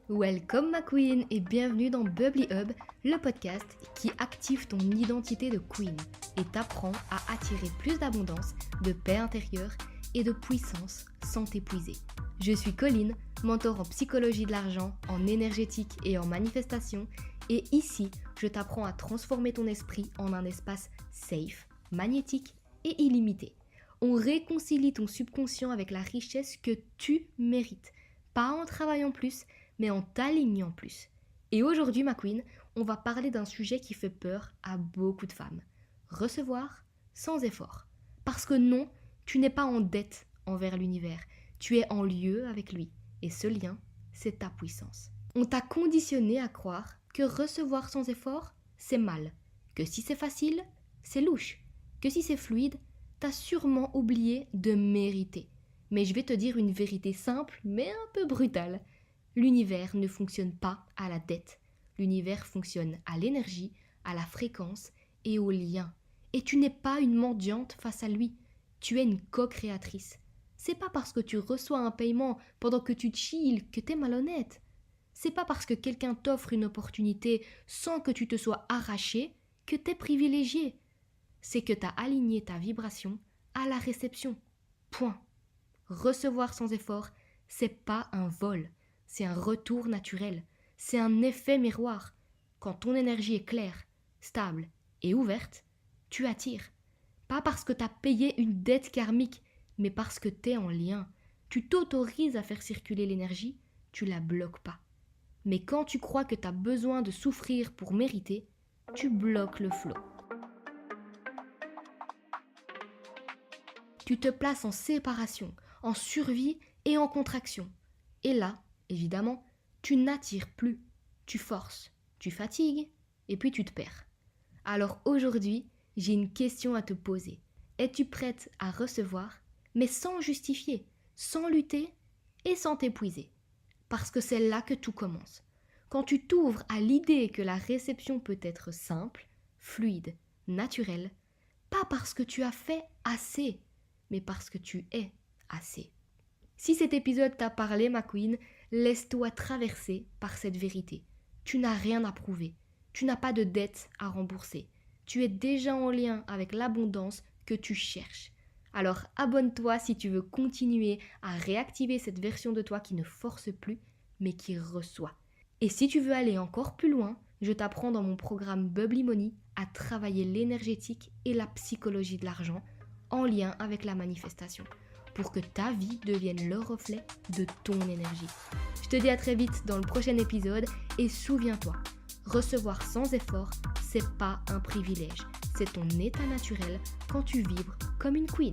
Welcome ma queen et bienvenue dans Bubbly Hub, le podcast qui active ton identité de queen et t'apprend à attirer plus d'abondance, de paix intérieure et de puissance sans t'épuiser. Je suis Colline, mentor en psychologie de l'argent, en énergétique et en manifestation et ici, je t'apprends à transformer ton esprit en un espace safe, magnétique et illimité. On réconcilie ton subconscient avec la richesse que tu mérites, pas en travaillant plus, mais en t'alignant plus. Et aujourd'hui, ma queen, on va parler d'un sujet qui fait peur à beaucoup de femmes. Recevoir sans effort. Parce que non, tu n'es pas en dette envers l'univers, tu es en lieu avec lui. Et ce lien, c'est ta puissance. On t'a conditionné à croire que recevoir sans effort, c'est mal. Que si c'est facile, c'est louche. Que si c'est fluide, t'as sûrement oublié de mériter. Mais je vais te dire une vérité simple, mais un peu brutale. L'univers ne fonctionne pas à la dette. L'univers fonctionne à l'énergie, à la fréquence et au lien. Et tu n'es pas une mendiante face à lui. Tu es une co-créatrice. C'est pas parce que tu reçois un paiement pendant que tu chilles que t'es malhonnête. C'est pas parce que quelqu'un t'offre une opportunité sans que tu te sois arraché que t'es privilégié. C'est que t'as aligné ta vibration à la réception. Point. Recevoir sans effort, c'est pas un vol. C'est un retour naturel, c'est un effet miroir. Quand ton énergie est claire, stable et ouverte, tu attires. Pas parce que t'as payé une dette karmique, mais parce que t'es en lien. Tu t'autorises à faire circuler l'énergie, tu la bloques pas. Mais quand tu crois que t'as besoin de souffrir pour mériter, tu bloques le flot. Tu te places en séparation, en survie et en contraction. Et là, évidemment, tu n'attires plus, tu forces, tu fatigues et puis tu te perds. Alors aujourd'hui, j'ai une question à te poser. Es-tu prête à recevoir, mais sans justifier, sans lutter et sans t'épuiser? Parce que c'est là que tout commence. Quand tu t'ouvres à l'idée que la réception peut être simple, fluide, naturelle, pas parce que tu as fait assez, mais parce que tu es assez. Si cet épisode t'a parlé, ma queen, laisse-toi traverser par cette vérité. Tu n'as rien à prouver. Tu n'as pas de dette à rembourser. Tu es déjà en lien avec l'abondance que tu cherches. Alors abonne-toi si tu veux continuer à réactiver cette version de toi qui ne force plus, mais qui reçoit. Et si tu veux aller encore plus loin, je t'apprends dans mon programme Bubbly Money à travailler l'énergétique et la psychologie de l'argent en lien avec la manifestation, pour que ta vie devienne le reflet de ton énergie. Je te dis à très vite dans le prochain épisode et souviens-toi, recevoir sans effort, c'est pas un privilège, c'est ton état naturel quand tu vibres comme une queen.